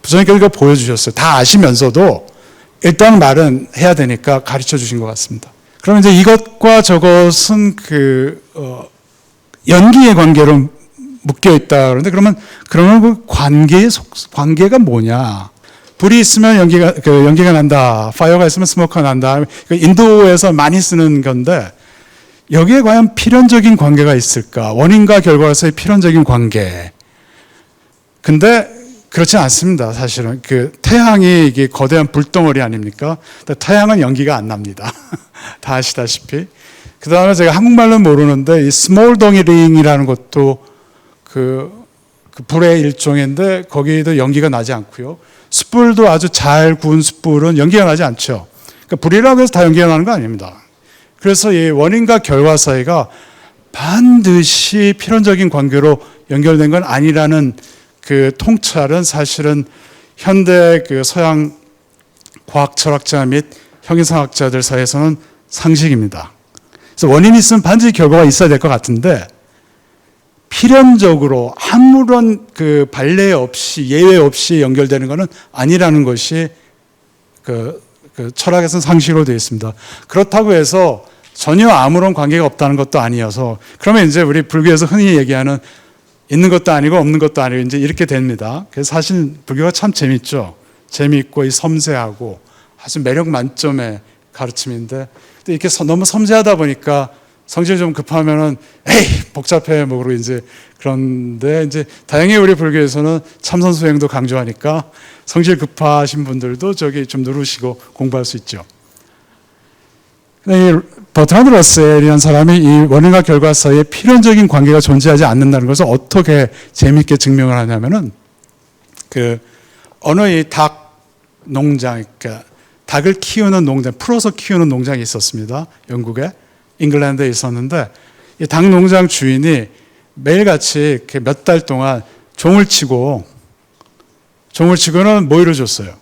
부처님께서 이거 보여주셨어요. 다 아시면서도 일단 말은 해야 되니까 가르쳐 주신 것 같습니다. 그럼 이제 이것과 저것은 연기의 관계로 묶여 있다. 그런데 그러면 그 관계가 뭐냐? 불이 있으면 연기가 난다. 파이어가 있으면 스모크가 난다. 인도에서 많이 쓰는 건데 여기에 과연 필연적인 관계가 있을까? 원인과 결과로서의 필연적인 관계. 근데 그렇지 않습니다. 사실은 태양이 이게 거대한 불덩어리 아닙니까? 태양은 연기가 안 납니다. 다 아시다시피. 그 다음에 제가 한국말로는 모르는데 이 스몰덩이링이라는 것도 그 불의 일종인데 거기도 연기가 나지 않고요. 숯불도 아주 잘 구운 숯불은 연기가 나지 않죠. 그러니까 불이라고 해서 다 연기가 나는 거 아닙니다. 그래서 이 원인과 결과 사이가 반드시 필연적인 관계로 연결된 건 아니라는 그 통찰은 사실은 현대 서양 과학 철학자 및 형이상학자들 사이에서는 상식입니다. 그래서 원인이 있으면 반드시 결과가 있어야 될 것 같은데 필연적으로 아무런 발례 없이 예외 없이 연결되는 것은 아니라는 것이 철학에서는 상식으로 되어 있습니다. 그렇다고 해서 전혀 아무런 관계가 없다는 것도 아니어서 그러면 이제 우리 불교에서 흔히 얘기하는 있는 것도 아니고 없는 것도 아니고 이제 이렇게 됩니다. 그래서 사실 불교가 참 재밌죠. 재미있고 섬세하고 아주 매력 만점의 가르침인데 이렇게 너무 섬세하다 보니까 성질이 좀 급하면은 에이 복잡해 뭐 그러고 이제 그런데 이제 다행히 우리 불교에서는 참선 수행도 강조하니까 성질 급하신 분들도 저기 좀 누르시고 공부할 수 있죠. 이 버트란드 러셀이라는 사람이 이 원인과 결과 사이에 필연적인 관계가 존재하지 않는다는 것을 어떻게 재미있게 증명을 하냐면은 어느 이 닭 농장, 그러니까 닭을 키우는 농장, 풀어서 키우는 농장이 있었습니다. 영국에 잉글랜드에 있었는데 이 닭 농장 주인이 매일같이 몇 달 동안 종을 치고는 모이를 줬어요.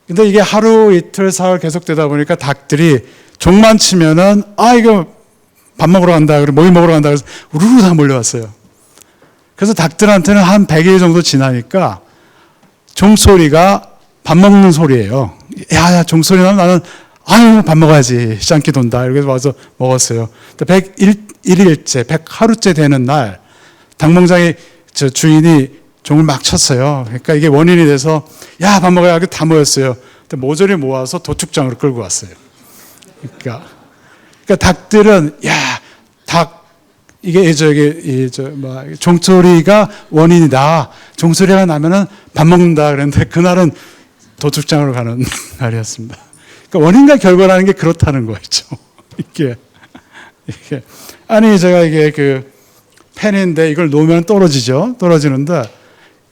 근데 이게 하루 이틀 사흘 계속되다 보니까 닭들이 종만 치면은 이거 밥 먹으러 간다, 모이 먹으러 간다 그래서 우르르 다 몰려왔어요. 그래서 닭들한테는 한 100일 정도 지나니까 종소리가 밥 먹는 소리예요. 야, 종소리 나면 나는 밥 먹어야지. 시장기 돈다. 이렇게 와서 먹었어요. 101일째, 100하루째 되는 날, 닭농장의 주인이 종을 막 쳤어요. 그러니까 이게 원인이 돼서, 야, 밥 먹어야 다 모였어요. 근데 모조리 모아서 도축장으로 끌고 왔어요. 그러니까 닭들은, 이게 종소리가 원인이다. 종소리가 나면은 밥 먹는다. 그랬는데 그날은 도축장으로 가는 날이었습니다. 그러니까 원인과 결과라는 게 그렇다는 거죠. 이게. 아니, 제가 이게 펜인데 이걸 놓으면 떨어지죠. 떨어지는데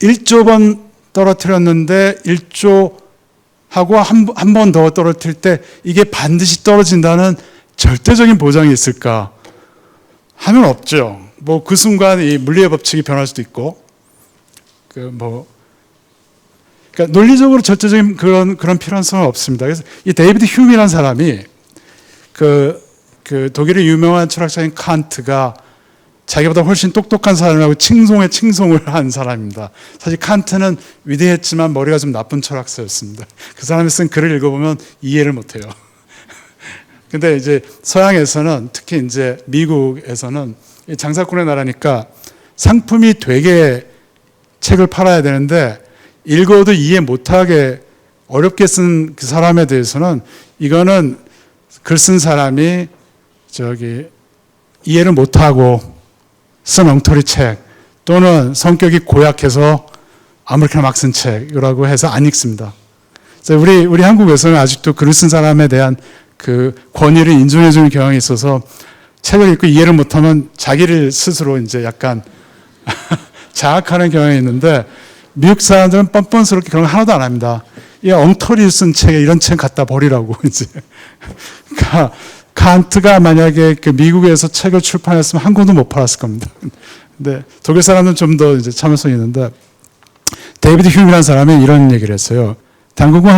1조 번 떨어뜨렸는데 1조 하고 한 번 더 떨어뜨릴 때 이게 반드시 떨어진다는 절대적인 보장이 있을까? 하면 없죠. 그 순간 이 물리의 법칙이 변할 수도 있고, 그러니까 논리적으로 절대적인 그런 필요성은 없습니다. 그래서 이 데이비드 휴미라는 사람이 독일의 유명한 철학자인 칸트가 자기보다 훨씬 똑똑한 사람이라고 칭송을 한 사람입니다. 사실 칸트는 위대했지만 머리가 좀 나쁜 철학자였습니다. 그 사람이 쓴 글을 읽어보면 이해를 못해요. 근데 이제 서양에서는 특히 이제 미국에서는 장사꾼의 나라니까 상품이 되게 책을 팔아야 되는데 읽어도 이해 못하게 어렵게 쓴 그 사람에 대해서는 이거는 글 쓴 사람이 이해를 못하고 쓴 엉터리 책 또는 성격이 고약해서 아무렇게나 막 쓴 책이라고 해서 안 읽습니다. 우리 한국에서는 아직도 글을 쓴 사람에 대한 그 권위를 인정해주는 경향이 있어서 책을 읽고 이해를 못하면 자기를 스스로 이제 약간 자학하는 경향이 있는데 미국 사람들은 뻔뻔스럽게 그런 거 하나도 안 합니다. 이 엉터리 쓴 책에 이런 책 갖다 버리라고 이제. 칸트가 만약에 미국에서 책을 출판했으면 한 권도 못 팔았을 겁니다. 근데 독일 사람은 좀 더 이제 참을성이 있는데 데이비드 휴미라는 사람이 이런 얘기를 했어요. 당구공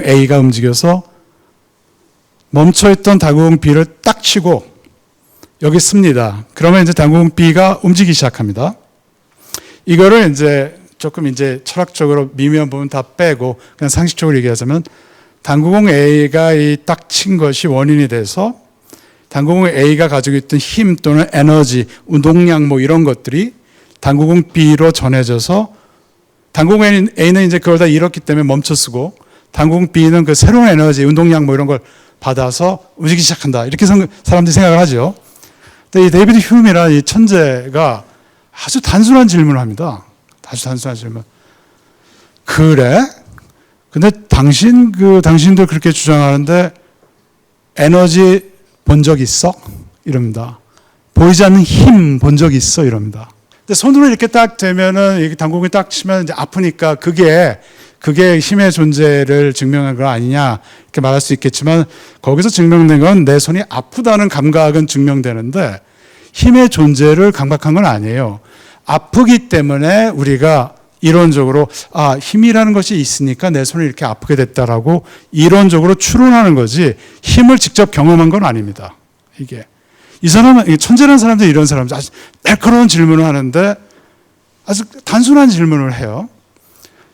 A가 움직여서 멈춰있던 당구공 B를 딱 치고 여기 씁니다. 그러면 이제 당구공 B가 움직이기 시작합니다. 이거를 이제 조금 이제 철학적으로 미묘한 부분 다 빼고 그냥 상식적으로 얘기하자면 당구공 A가 이 딱 친 것이 원인이 돼서 당구공 A가 가지고 있던 힘 또는 에너지, 운동량 뭐 이런 것들이 당구공 B로 전해져서 당구공 A는 이제 그걸 다 잃었기 때문에 멈춰쓰고 당구공 B는 그 새로운 에너지, 운동량 뭐 이런 걸 받아서 움직이기 시작한다. 이렇게 사람들이 생각을 하죠. 근데 이 데이비드 휴미라는 이 천재가 아주 단순한 질문을 합니다. 아주 단순한 질문. 그래? 근데 당신들 그렇게 주장하는데 에너지 본 적 있어? 이럽니다. 보이지 않는 힘 본 적 있어? 이럽니다. 근데 손으로 이렇게 딱 대면은, 이렇게 당구공이 딱 치면 이제 아프니까 그게 힘의 존재를 증명한 거 아니냐, 이렇게 말할 수 있겠지만, 거기서 증명된 건 내 손이 아프다는 감각은 증명되는데, 힘의 존재를 강박한 건 아니에요. 아프기 때문에 우리가 이론적으로, 힘이라는 것이 있으니까 내 손이 이렇게 아프게 됐다라고 이론적으로 추론하는 거지, 힘을 직접 경험한 건 아닙니다. 이게. 이 사람은, 천재라는 사람들이 이런 사람들, 아주 날카로운 질문을 하는데 아주 단순한 질문을 해요.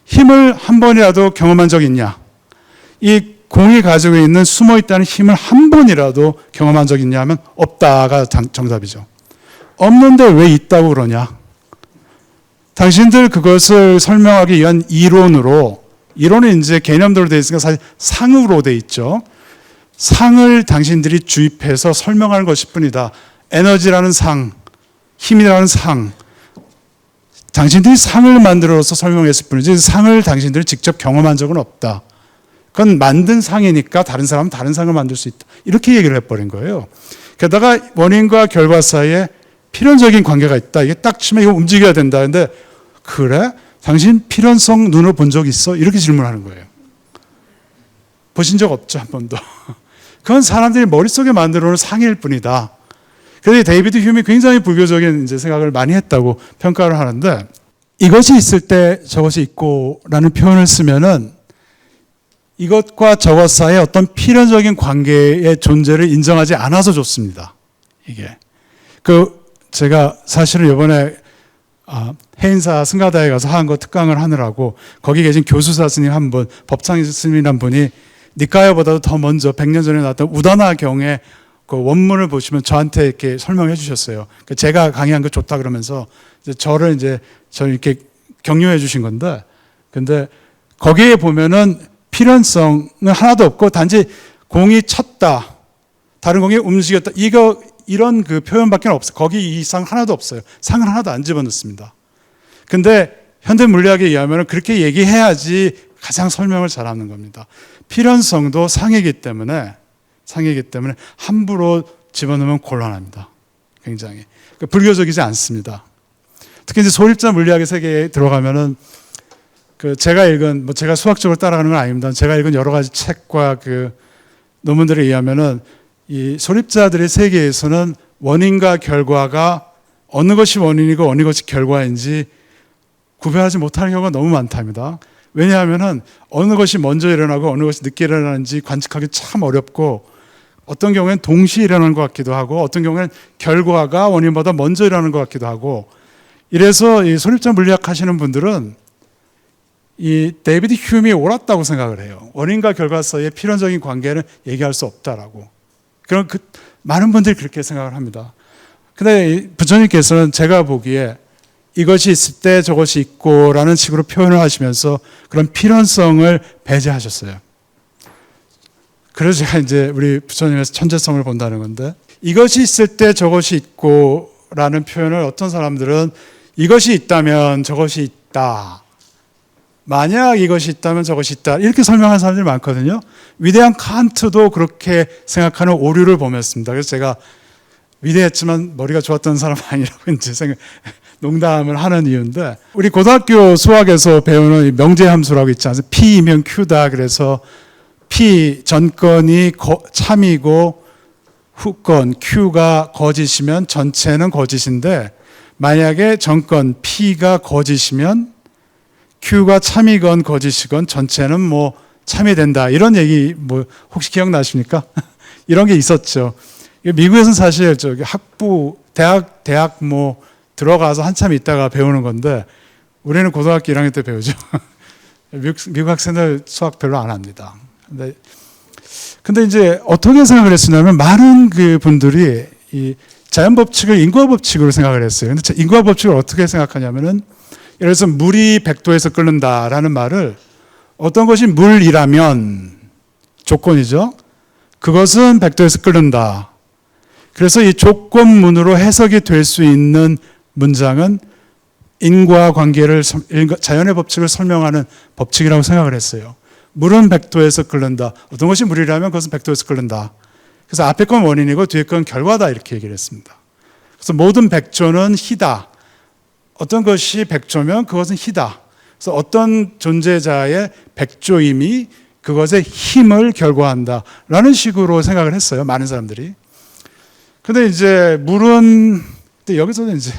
힘을 한 번이라도 경험한 적 있냐? 이 공이 가지고 있는 숨어 있다는 힘을 한 번이라도 경험한 적 있냐 하면 없다가 정답이죠. 없는데 왜 있다고 그러냐? 당신들 그것을 설명하기 위한 이론은 이제 개념대로 되어 있으니까 사실 상으로 되어 있죠. 상을 당신들이 주입해서 설명하는 것일 뿐이다. 에너지라는 상, 힘이라는 상, 당신들이 상을 만들어서 설명했을 뿐이지 상을 당신들이 직접 경험한 적은 없다. 그건 만든 상이니까 다른 사람은 다른 상을 만들 수 있다. 이렇게 얘기를 해버린 거예요. 게다가 원인과 결과 사이에 필연적인 관계가 있다. 이게 딱 치면 이거 움직여야 된다. 근데 그래? 당신 필연성 눈을 본 적 있어? 이렇게 질문하는 거예요. 보신 적 없죠, 한 번도. 그건 사람들이 머릿속에 만들어 놓은 상일 뿐이다. 그래서 데이비드 휴미 굉장히 불교적인 이제 생각을 많이 했다고 평가를 하는데, 이것이 있을 때 저것이 있고라는 표현을 쓰면은 이것과 저것 사이에 어떤 필연적인 관계의 존재를 인정하지 않아서 좋습니다. 이게. 제가 사실은 이번에 해인사 승가다에 가서 한거 특강을 하느라고 거기 계신 교수사 스님 한 분, 법창 스님이란 분이 니까야보다도 더 먼저 100년 전에 나왔던 우다나 경의 그 원문을 보시면 저한테 이렇게 설명해 주셨어요. 제가 강의한 거 좋다 그러면서 저를 이렇게 격려해 주신 건데, 근데 거기에 보면은 필연성은 하나도 없고 단지 공이 쳤다, 다른 공이 움직였다, 이런 그 표현밖에 없어요. 거기 이상 하나도 없어요. 상은 하나도 안 집어넣습니다. 근데 현대 물리학에 의하면 그렇게 얘기해야지 가장 설명을 잘하는 겁니다. 필연성도 상이기 때문에 함부로 집어넣으면 곤란합니다. 굉장히. 불교적이지 않습니다. 특히 이제 소립자 물리학의 세계에 들어가면은 제가 읽은, 제가 수학적으로 따라가는 건 아닙니다. 제가 읽은 여러 가지 책과 논문들에 의하면은 이 소립자들의 세계에서는 원인과 결과가 어느 것이 원인이고 어느 것이 결과인지 구별하지 못하는 경우가 너무 많답니다. 왜냐하면은 어느 것이 먼저 일어나고 어느 것이 늦게 일어나는지 관측하기 참 어렵고, 어떤 경우에는 동시에 일어나는 것 같기도 하고, 어떤 경우에는 결과가 원인보다 먼저 일어나는 것 같기도 하고, 이래서 이 소립자 물리학 하시는 분들은 이 데이비드 휴미 옳았다고 생각을 해요. 원인과 결과 사이의 필연적인 관계는 얘기할 수 없다라고. 그런 많은 분들이 그렇게 생각을 합니다. 근데 부처님께서는 제가 보기에 이것이 있을 때 저것이 있고라는 식으로 표현을 하시면서 그런 필연성을 배제하셨어요. 그래서 제가 이제 우리 부처님에서 천재성을 본다는 건데, 이것이 있을 때 저것이 있고라는 표현을 어떤 사람들은 이것이 있다면 저것이 있다, 만약 이것이 있다면 저것이 있다, 이렇게 설명하는 사람들이 많거든요. 위대한 칸트도 그렇게 생각하는 오류를 범했습니다. 그래서 제가 위대했지만 머리가 좋았던 사람 아니라고 이제 농담을 하는 이유인데, 우리 고등학교 수학에서 배우는 명제함수라고 있지 않습니까? P이면 Q다. 그래서 P 전건이 참이고 후건 Q가 거짓이면 전체는 거짓인데, 만약에 전건 P가 거짓이면 Q가 참이건 거짓이건 전체는 참이 된다. 이런 얘기 혹시 기억나십니까? 이런 게 있었죠. 미국에서는 사실 학부 대학 들어가서 한참 있다가 배우는 건데 우리는 고등학교 1학년 때 배우죠. 미국 학생들 수학 별로 안 합니다. 근데 이제 어떻게 생각을 했으냐면 많은 그 분들이 이 자연 법칙을 인과 법칙으로 생각을 했어요. 근데 인과 법칙을 어떻게 생각하냐면은 예를 들어서 물이 100도에서 끓는다라는 말을 어떤 것이 물이라면 조건이죠. 그것은 100도에서 끓는다. 그래서 이 조건문으로 해석이 될 수 있는 문장은 인과관계를 자연의 법칙을 설명하는 법칙이라고 생각을 했어요. 물은 100도에서 끓는다. 어떤 것이 물이라면 그것은 100도에서 끓는다. 그래서 앞에 건 원인이고 뒤에 건 결과다 이렇게 얘기를 했습니다. 그래서 모든 백조는 희다. 어떤 것이 백조면 그것은 희다. 그래서 어떤 존재자의 백조임이 그것의 힘을 결과한다라는 식으로 생각을 했어요. 많은 사람들이. 근데 이제 물은 여기서는 이제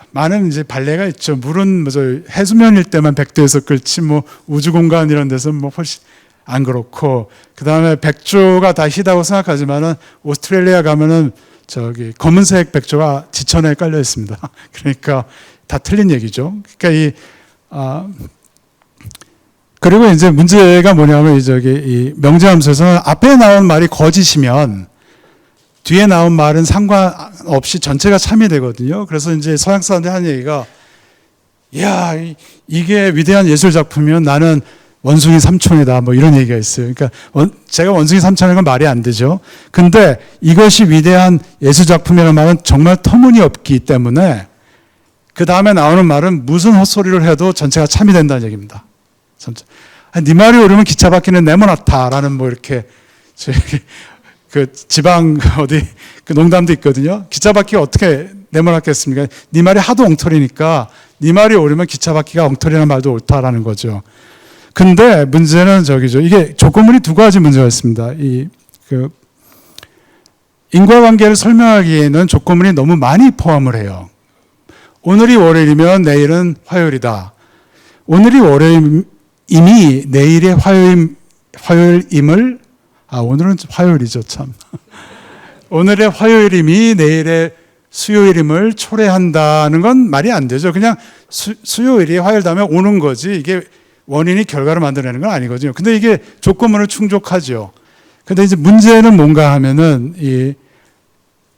많은 이제 반례가 있죠. 물은 해수면일 때만 100도에서 끓지 뭐 우주 공간 이런 데서는 뭐 훨씬 안 그렇고, 그 다음에 백조가 다 희다고 생각하지만은 오스트레일리아 가면은 저기 검은색 백조가 지천에 깔려 있습니다. 그러니까 다 틀린 얘기죠. 그러니까 그리고 이제 문제가 뭐냐면 이 명제함수에서는 앞에 나온 말이 거짓이면 뒤에 나온 말은 상관없이 전체가 참이 되거든요. 그래서 이제 서양 사람들이 하는 얘기가, 야, 이게 위대한 예술 작품이면 나는 원숭이 삼촌이다. 뭐 이런 얘기가 있어요. 그러니까 제가 원숭이 삼촌인 건 말이 안 되죠. 근데 이것이 위대한 예술 작품이라는 말은 정말 터무니없기 때문에 그 다음에 나오는 말은 무슨 헛소리를 해도 전체가 참이 된다는 얘기입니다. 네 말이 옳으면 기차 바퀴는 네모나다라는 뭐 이렇게 그 지방 어디 그 농담도 있거든요. 기차 바퀴가 어떻게 네모났겠습니까? 네 말이 하도 엉터리니까 네 말이 옳으면 기차 바퀴가 엉터리라는 말도 옳다라는 거죠. 근데 문제는 저기죠. 이게 조건문이 두 가지 문제가 있습니다. 인과관계를 설명하기에는 조건문이 너무 많이 포함을 해요. 오늘이 월요일이면 내일은 화요일이다. 오늘이 월요일임이 내일의 화요일임을 오늘은 화요일이죠, 참. 오늘의 화요일임이 내일의 수요일임을 초래한다는 건 말이 안 되죠. 그냥 수요일이 화요일 다음에 오는 거지. 이게 원인이 결과를 만들어내는 건 아니거든요. 근데 이게 조건문을 충족하죠. 근데 이제 문제는 뭔가 하면은 이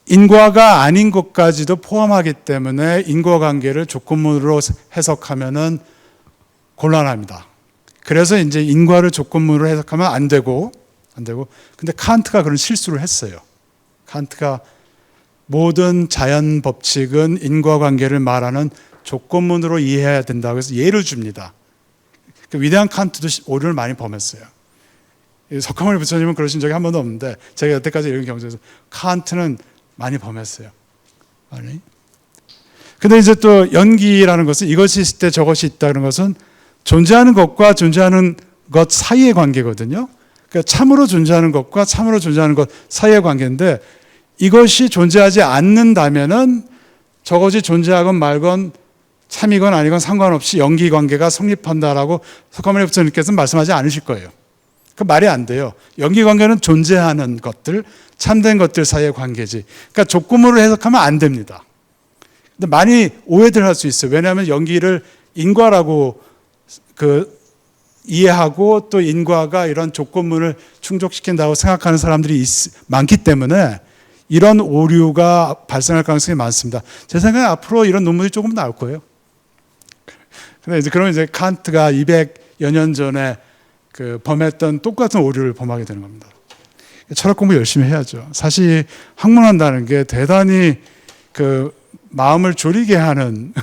인과가 아닌 것까지도 포함하기 때문에 인과관계를 조건문으로 해석하면은 곤란합니다. 그래서 이제 인과를 조건문으로 해석하면 안 되고. 근데 칸트가 그런 실수를 했어요. 칸트가 모든 자연 법칙은 인과관계를 말하는 조건문으로 이해해야 된다고 해서 예를 줍니다. 위대한 칸트도 오류를 많이 범했어요. 석가모니 부처님은 그러신 적이 한 번도 없는데 제가 여태까지 읽은 경전에서 칸트는 많이 범했어요. 많이. 근데 이제 또 연기라는 것은 이것이 있을 때 저것이 있다는 것은 존재하는 것과 존재하는 것 사이의 관계거든요. 그러니까 참으로 존재하는 것과 참으로 존재하는 것 사이의 관계인데 이것이 존재하지 않는다면은 저것이 존재하건 말건 참이건 아니건 상관없이 연기 관계가 성립한다라고 석가모니 부처님께서는 말씀하지 않으실 거예요. 그 말이 안 돼요. 연기 관계는 존재하는 것들, 참된 것들 사이의 관계지. 그러니까 조건문으로 해석하면 안 됩니다. 근데 많이 오해들 할 수 있어요. 왜냐하면 연기를 인과라고 이해하고 또 인과가 이런 조건문을 충족시킨다고 생각하는 사람들이 많기 때문에 이런 오류가 발생할 가능성이 많습니다. 제 생각에 앞으로 이런 논문이 조금 나올 거예요. 근데 이제 그러면 이제 칸트가 200여 년 전에 범했던 똑같은 오류를 범하게 되는 겁니다. 철학 공부 열심히 해야죠. 사실 학문한다는 게 대단히 마음을 졸이게 하는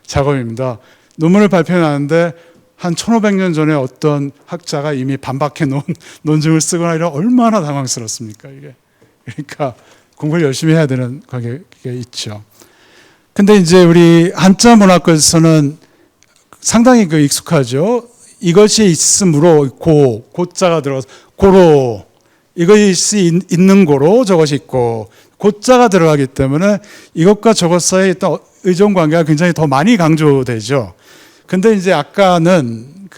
작업입니다. 논문을 발표하는데 한 1500년 전에 어떤 학자가 이미 반박해 놓은 논증을 쓰거나 이런 얼마나 당황스럽습니까, 이게. 그러니까 공부를 열심히 해야 되는 관계가 있죠. 근데 이제 우리 한자 문학에서는 상당히 익숙하죠. 이것이 있으므로 고자가 들어가서 고로, 이것이 있는 고로 저것이 있고 고자가 들어가기 때문에 이것과 저것 사이에 있던 의존 관계가 굉장히 더 많이 강조되죠. 근데 이제 아까는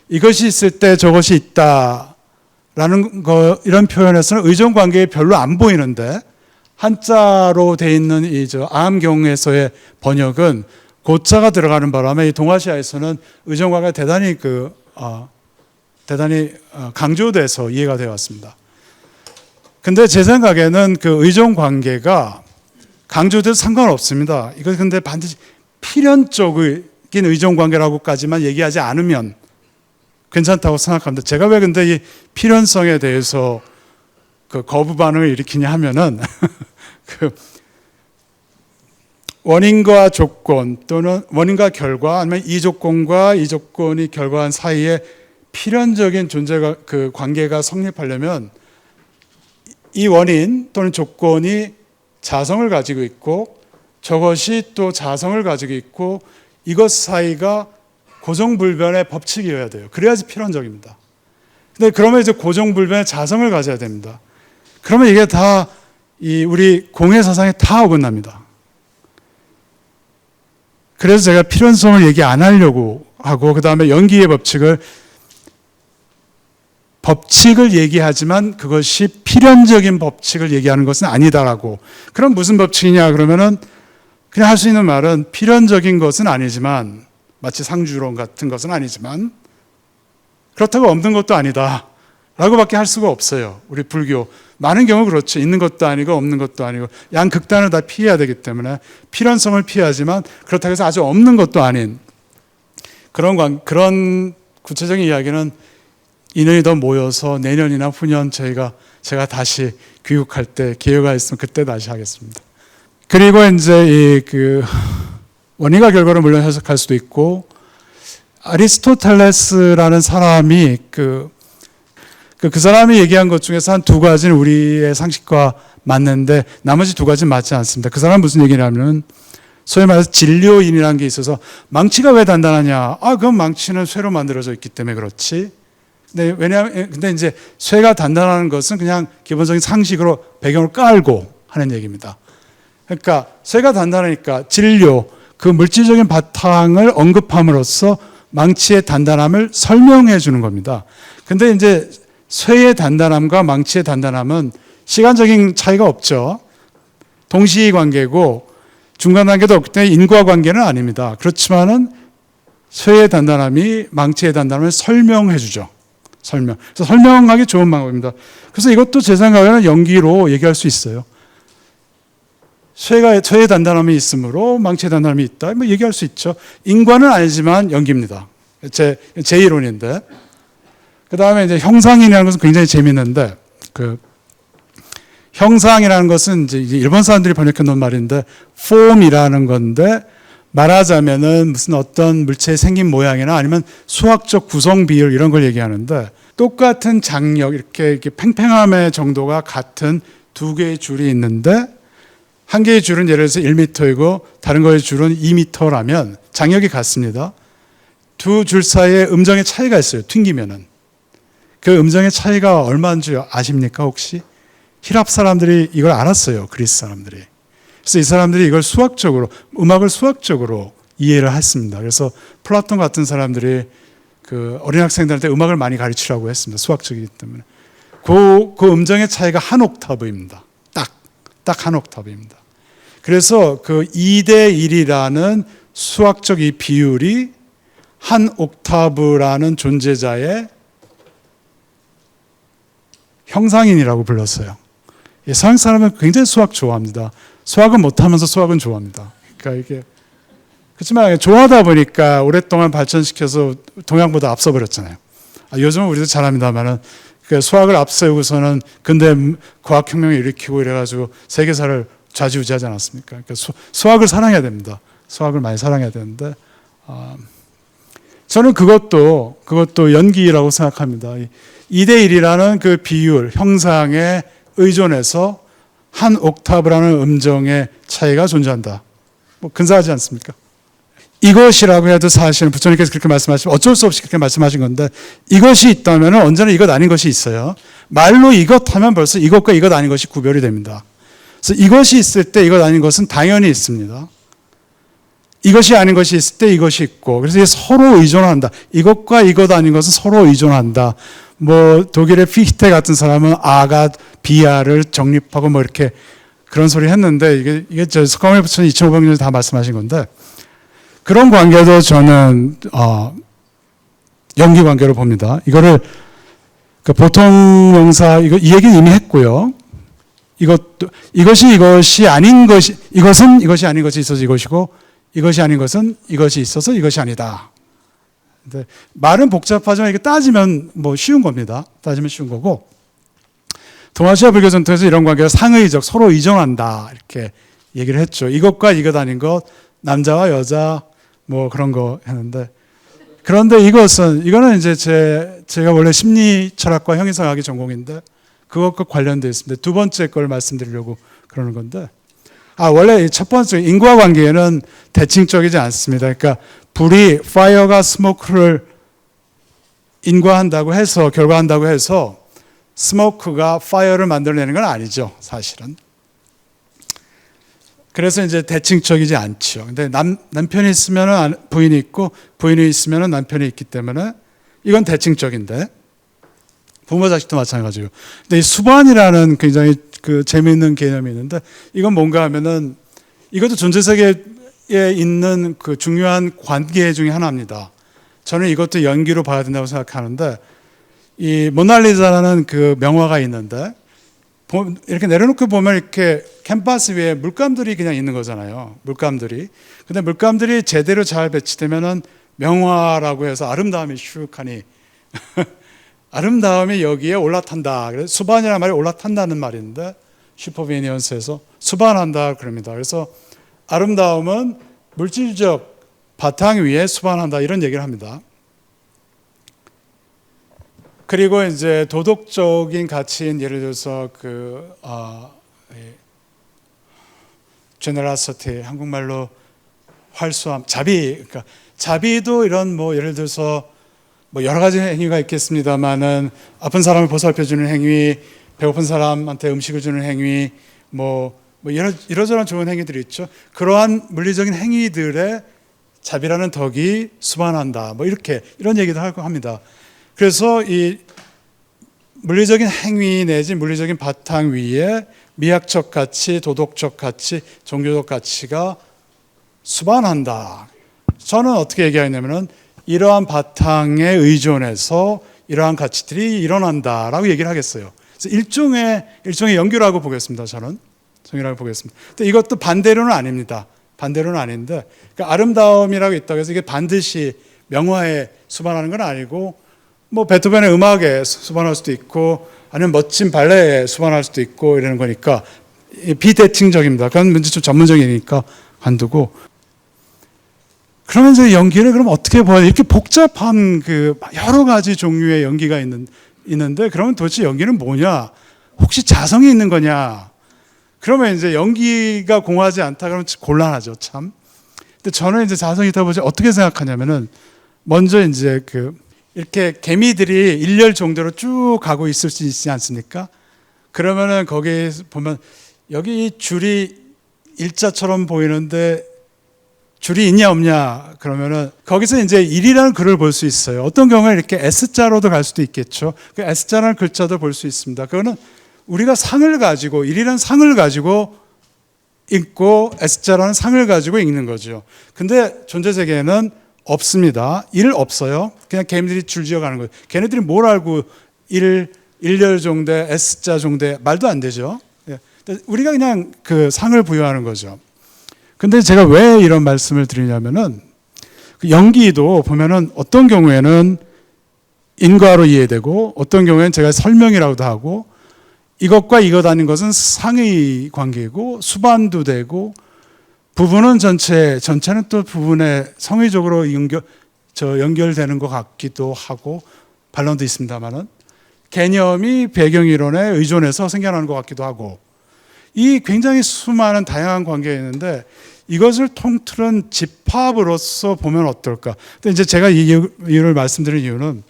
이것이 있을 때 저것이 있다라는 거 이런 표현에서는 의존 관계에 별로 안 보이는데 한자로 돼 있는 암경에서의 번역은 고자가 들어가는 바람에 이 동아시아에서는 의존관계가 대단히 강조돼서 이해가 되어 왔습니다. 근데 제 생각에는 그 의존관계가 강조돼도 상관없습니다. 이거 근데 반드시 필연적인 의존관계라고까지만 얘기하지 않으면 괜찮다고 생각합니다. 제가 왜 근데 이 필연성에 대해서 그 거부 반응을 일으키냐 하면은 그 원인과 조건 또는 원인과 결과 아니면 이 조건과 이 조건이 결과한 사이에 필연적인 존재가 그 관계가 성립하려면 이 원인 또는 조건이 자성을 가지고 있고 저것이 또 자성을 가지고 있고 이것 사이가 고정불변의 법칙이어야 돼요. 그래야지 필연적입니다. 근데 그러면 이제 고정불변의 자성을 가져야 됩니다. 그러면 이게 다 우리 공의 사상에 다 어긋납니다. 그래서 제가 필연성을 얘기 안 하려고 하고 그 다음에 연기의 법칙을 얘기하지만 그것이 필연적인 법칙을 얘기하는 것은 아니다라고. 그럼 무슨 법칙이냐 그러면은 그냥 할 수 있는 말은 필연적인 것은 아니지만 마치 상주론 같은 것은 아니지만 그렇다고 없는 것도 아니다 라고밖에 할 수가 없어요. 우리 불교 많은 경우 그렇죠. 있는 것도 아니고 없는 것도 아니고 양극단을 다 피해야 되기 때문에 필연성을 피하지만 그렇다고 해서 아주 없는 것도 아닌 그런 구체적인 이야기는 인연이 더 모여서 내년이나 후년 제가 다시 귀국할 때 기회가 있으면 그때 다시 하겠습니다. 그리고 이제 원인과 결과를 물론 해석할 수도 있고 아리스토텔레스라는 사람이 그 사람이 얘기한 것 중에서 한 두 가지는 우리의 상식과 맞는데 나머지 두 가지는 맞지 않습니다. 그 사람은 무슨 얘기냐면 소위 말해서 진료인이라는 게 있어서 망치가 왜 단단하냐? 그건 망치는 쇠로 만들어져 있기 때문에 그렇지. 근데 이제 쇠가 단단한 것은 그냥 기본적인 상식으로 배경을 깔고 하는 얘기입니다. 그러니까 쇠가 단단하니까 진료, 그 물질적인 바탕을 언급함으로써 망치의 단단함을 설명해 주는 겁니다. 근데 이제 쇠의 단단함과 망치의 단단함은 시간적인 차이가 없죠. 동시관계고 중간 단계도 없기 때문에 인과관계는 아닙니다. 그렇지만은 쇠의 단단함이 망치의 단단함을 설명해 주죠. 그래서 설명하기 좋은 방법입니다. 그래서 이것도 제 생각에는 연기로 얘기할 수 있어요. 쇠의 단단함이 있으므로 망치의 단단함이 있다. 뭐 얘기할 수 있죠. 인과는 아니지만 연기입니다. 제 이론인데. 그 다음에 이제 형상이라는 것은 굉장히 재밌는데, 형상이라는 것은 이제 일본 사람들이 번역해 놓은 말인데, form이라는 건데, 말하자면은 무슨 어떤 물체의 생긴 모양이나 아니면 수학적 구성 비율 이런 걸 얘기하는데, 똑같은 장력, 이렇게 팽팽함의 정도가 같은 두 개의 줄이 있는데, 한 개의 줄은 예를 들어서 1m이고 다른 거의 줄은 2m라면 장력이 같습니다. 두 줄 사이에 음정의 차이가 있어요. 튕기면은. 그 음정의 차이가 얼마인지 아십니까 혹시? 히랍 사람들이 이걸 알았어요. 그리스 사람들이. 그래서 이 사람들이 이걸 음악을 수학적으로 이해를 했습니다. 그래서 플라톤 같은 사람들이 그 어린 학생들한테 음악을 많이 가르치라고 했습니다. 수학적이기 때문에. 그 음정의 차이가 한 옥타브입니다. 딱 한 옥타브입니다. 그래서 그 2대 1이라는 수학적 이 비율이 한 옥타브라는 존재자의 형상인이라고 불렀어요. 서양 사람은 굉장히 수학 좋아합니다. 수학은 못하면서 수학은 좋아합니다. 그러니까 이게 그렇지만 좋아하다 보니까 오랫동안 발전시켜서 동양보다 앞서버렸잖아요. 요즘은 우리도 잘합니다만은 수학을 앞세우고서는 근대 과학혁명을 일으키고 이래가지고 세계사를 좌지우지하지 않았습니까? 그러니까 수학을 사랑해야 됩니다. 수학을 많이 사랑해야 되는데 저는 그것도 연기라고 생각합니다. 2대 1이라는 그 비율, 형상에 의존해서 한 옥타브라는 음정의 차이가 존재한다. 뭐 근사하지 않습니까? 이것이라고 해도 사실은 부처님께서 그렇게 말씀하시면 어쩔 수 없이 그렇게 말씀하신 건데 이것이 있다면 언제나 이것 아닌 것이 있어요. 말로 이것 하면 벌써 이것과 이것 아닌 것이 구별이 됩니다. 그래서 이것이 있을 때 이것 아닌 것은 당연히 있습니다. 이것이 아닌 것이 있을 때 이것이 있고 그래서 서로 의존한다. 이것과 이것 아닌 것은 서로 의존한다. 뭐 독일의 피히테 같은 사람은 아가 비아를 정립하고 뭐 이렇게 그런 소리 했는데 이게 저 석가모니 부처님 2,500년 다 말씀하신 건데 그런 관계도 저는 연기 관계로 봅니다. 이거를 그 보통 명사 이 얘기는 이미 했고요. 이것이 아닌 것이 이것은 이것이 아닌 것이 있어서 이것이고 이것이 아닌 것은 이것이 있어서 이것이 아니다. 근데 말은 복잡하지만 이게 따지면 뭐 쉬운 겁니다. 따지면 쉬운 거고 동아시아 불교 전통에서 이런 관계가 상의적 서로 의존한다 이렇게 얘기를 했죠. 이것과 이것 아닌 것 남자와 여자 뭐 그런 거 했는데 그런데 이거는 이제 제가 원래 심리 철학과 형이상학이 전공인데 그것과 관련되어 있습니다. 두 번째 걸 말씀드리려고 그러는 건데 원래 첫 번째 인과 관계에는 대칭적이지 않습니다. 그러니까 불이 파이어가 스모크를 인과한다고 해서 결과한다고 해서 스모크가 파이어를 만들어내는 건 아니죠, 사실은. 그래서 이제 대칭적이지 않죠. 근데 남편이 있으면 부인이 있고 부인이 있으면 남편이 있기 때문에 이건 대칭적인데 부모 자식도 마찬가지고. 근데 이 수반이라는 굉장히 그 재미있는 개념이 있는데 이건 뭔가 하면은 이것도 존재 세계에 있는 그 중요한 관계 중에 하나입니다. 저는 이것도 연기로 봐야 된다고 생각하는데 이 모나리자라는 그 명화가 있는데 이렇게 내려놓고 보면 이렇게 캔버스 위에 물감들이 그냥 있는 거잖아요. 물감들이. 근데 물감들이 제대로 잘 배치되면은 명화라고 해서 아름다움이 슉하니 아름다움이 여기에 올라탄다. 그래서 수반이라는 말이 올라탄다는 말인데 슈퍼비니언스에서 수반한다 그럽니다. 그래서 아름다움은 물질적 바탕 위에 수반한다 이런 얘기를 합니다. 그리고 이제 도덕적인 가치인 예를 들어서 제너러시티 한국말로 활수함, 자비, 그러니까 자비도 이런 뭐 예를 들어서 뭐 여러 가지 행위가 있겠습니다만은 아픈 사람을 보살펴주는 행위, 배고픈 사람한테 음식을 주는 행위, 뭐 이러저런 좋은 행위들이 있죠. 그러한 물리적인 행위들의 자비라는 덕이 수반한다. 뭐 이런 얘기도 하고 합니다. 그래서 이 물리적인 행위 내지 물리적인 바탕 위에 미학적 가치, 도덕적 가치, 종교적 가치가 수반한다. 저는 어떻게 얘기하냐면은 이러한 바탕에 의존해서 이러한 가치들이 일어난다라고 얘기를 하겠어요. 그래서 일종의 연규라고 보겠습니다. 저는 정의라고 보겠습니다. 근데 이것도 반대로는 아닙니다. 반대로는 아닌데 그러니까 아름다움이라고 있다고 해서 이게 반드시 명화에 수반하는 건 아니고 뭐 베토벤의 음악에 수반할 수도 있고 아니면 멋진 발레에 수반할 수도 있고 이러는 거니까 비대칭적입니다. 그건 문제 좀 전문적이니까 관두고 그러면 이제 연기를 그럼 어떻게 봐야 돼? 이렇게 복잡한 그 여러 가지 종류의 연기가 있는데 그러면 도대체 연기는 뭐냐? 혹시 자성이 있는 거냐? 그러면 이제 연기가 공허하지 않다 그러면 곤란하죠, 참. 근데 저는 이제 자성이 있다 보지 어떻게 생각하냐면은 먼저 이제 이렇게 개미들이 일렬 정도로 쭉 가고 있을 수 있지 않습니까? 그러면은 거기 보면 여기 줄이 일자처럼 보이는데 줄이 있냐 없냐 그러면은 거기서 이제 1이라는 글을 볼 수 있어요. 어떤 경우에 이렇게 S자로도 갈 수도 있겠죠. 그 S자라는 글자도 볼 수 있습니다. 그거는 우리가 상을 가지고 1이라는 상을 가지고 읽고 S자라는 상을 가지고 읽는 거죠. 근데 존재 세계에는 없습니다. 1 없어요. 그냥 개미들이 줄지어 가는 거예요. 걔네들이 뭘 알고 1열 정도의 S자 정도의 말도 안 되죠. 우리가 그냥 그 상을 부여하는 거죠. 근데 제가 왜 이런 말씀을 드리냐면은 연기도 보면은 어떤 경우에는 인과로 이해되고 어떤 경우에는 제가 설명이라고도 하고 이것과 이것 아닌 것은 상의 관계고 수반도 되고 부분은 전체는 또 부분에 성의적으로 연결되는 것 같기도 하고 반론도 있습니다만은 개념이 배경이론에 의존해서 생겨나는 것 같기도 하고 이 굉장히 수많은 다양한 관계가 있는데 이것을 통틀은 집합으로서 보면 어떨까? 근데 이제 제가 이 이유를 말씀드린 이유는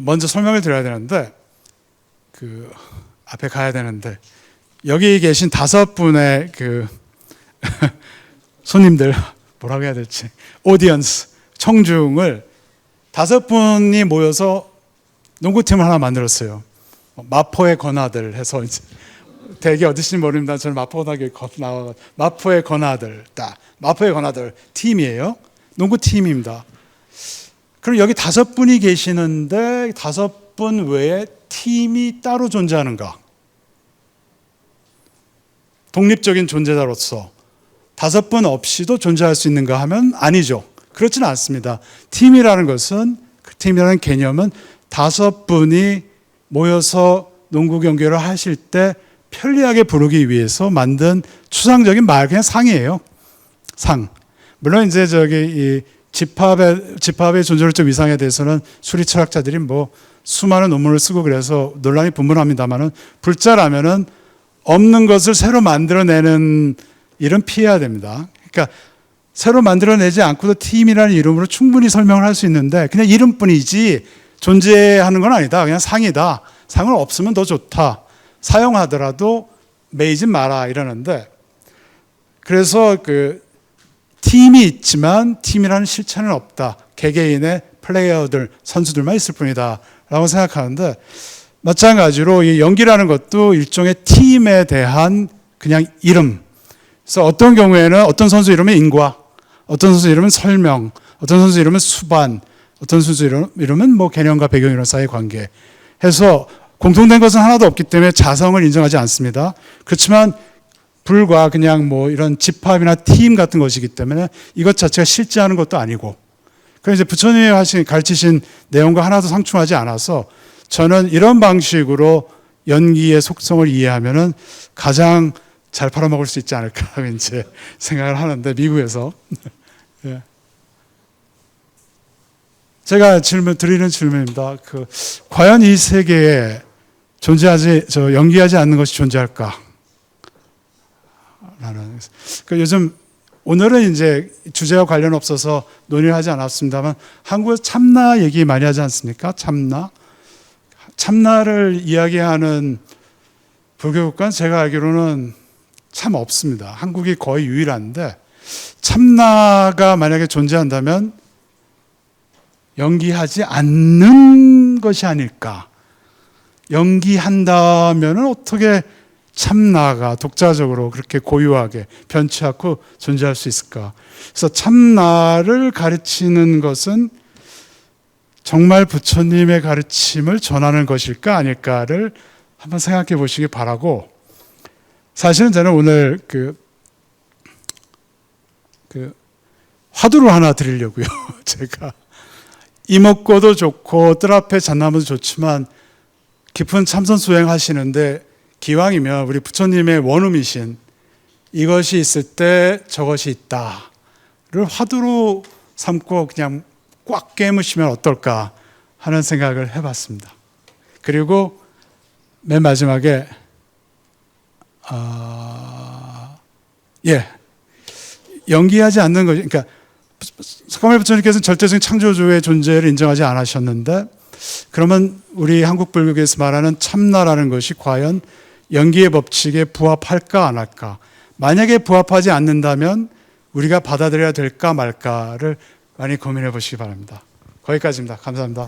먼저 설명을 드려야 되는데 앞에 가야 되는데 여기 계신 5분의 손님들 뭐라고 해야 될지 오디언스 청중을 5분이 모여서 농구팀을 하나 만들었어요. 마포의 권하들 해서 이제 대개 어디신지 모릅니다. 저는 마포고등학교에 나와 마포의 건아들, 마포의 건아들 팀이에요. 농구 팀입니다. 그럼 여기 5분이 계시는데 5분 외에 팀이 따로 존재하는가? 독립적인 존재자로서 5분 없이도 존재할 수 있는가 하면 아니죠. 그렇지는 않습니다. 팀이라는 것은, 그 팀이라는 개념은 5분이 모여서 농구 경기를 하실 때 편리하게 부르기 위해서 만든 추상적인 말, 그냥 상이에요. 상. 물론 이제 이 집합의 존재론적 위상에 대해서는 수리 철학자들이 뭐 수많은 논문을 쓰고 그래서 논란이 분분합니다만은, 불자라면은 없는 것을 새로 만들어내는 일은 피해야 됩니다. 그러니까 새로 만들어내지 않고도 팀이라는 이름으로 충분히 설명을 할 수 있는데, 그냥 이름뿐이지 존재하는 건 아니다. 그냥 상이다. 상은 없으면 더 좋다. 사용하더라도 매이지 마라 이러는데, 그래서 그 팀이 있지만 팀이라는 실체는 없다. 개개인의 플레이어들, 선수들만 있을 뿐이다 라고 생각하는데, 마찬가지로 이 연기라는 것도 일종의 팀에 대한 그냥 이름. 그래서 어떤 경우에는 어떤 선수 이름은 인과, 어떤 선수 이름은 설명, 어떤 선수 이름은 수반, 어떤 선수 이름은 뭐 개념과 배경 이론 사이의 관계 해서 공통된 것은 하나도 없기 때문에 자성을 인정하지 않습니다. 그렇지만 불과 그냥 뭐 이런 집합이나 팀 같은 것이기 때문에 이것 자체가 실제하는 것도 아니고, 그래서 이제 부처님이 가르치신 내용과 하나도 상충하지 않아서 저는 이런 방식으로 연기의 속성을 이해하면은 가장 잘 팔아먹을 수 있지 않을까 이제 생각을 하는데, 미국에서. 예. 제가 드리는 질문입니다. 과연 이 세계에 연기하지 않는 것이 존재할까? 라는. 요즘, 오늘은 이제 주제와 관련 없어서 논의를 하지 않았습니다만, 한국에서 참나 얘기 많이 하지 않습니까? 참나를 이야기하는 불교국가는 제가 알기로는 참 없습니다. 한국이 거의 유일한데, 참나가 만약에 존재한다면 연기하지 않는 것이 아닐까. 연기한다면 어떻게 참나가 독자적으로 그렇게 고유하게 변치 않고 존재할 수 있을까. 그래서 참나를 가르치는 것은 정말 부처님의 가르침을 전하는 것일까 아닐까를 한번 생각해 보시기 바라고, 사실은 저는 오늘 화두를 하나 드리려고요. 제가 이목고도 좋고 뜰 앞에 잣나무도 좋지만 깊은 참선 수행하시는데, 기왕이면 우리 부처님의 원음이신 이것이 있을 때 저것이 있다를 화두로 삼고 그냥 꽉 깨무시면 어떨까 하는 생각을 해봤습니다. 그리고 맨 마지막에 연기하지 않는 것, 그러니까 석가모니 부처님께서는 절대적인 창조주의 존재를 인정하지 않으셨는데, 그러면 우리 한국 불교에서 말하는 참나라는 것이 과연 연기의 법칙에 부합할까 안 할까? 만약에 부합하지 않는다면 우리가 받아들여야 될까 말까를 많이 고민해 보시기 바랍니다. 거기까지입니다. 감사합니다.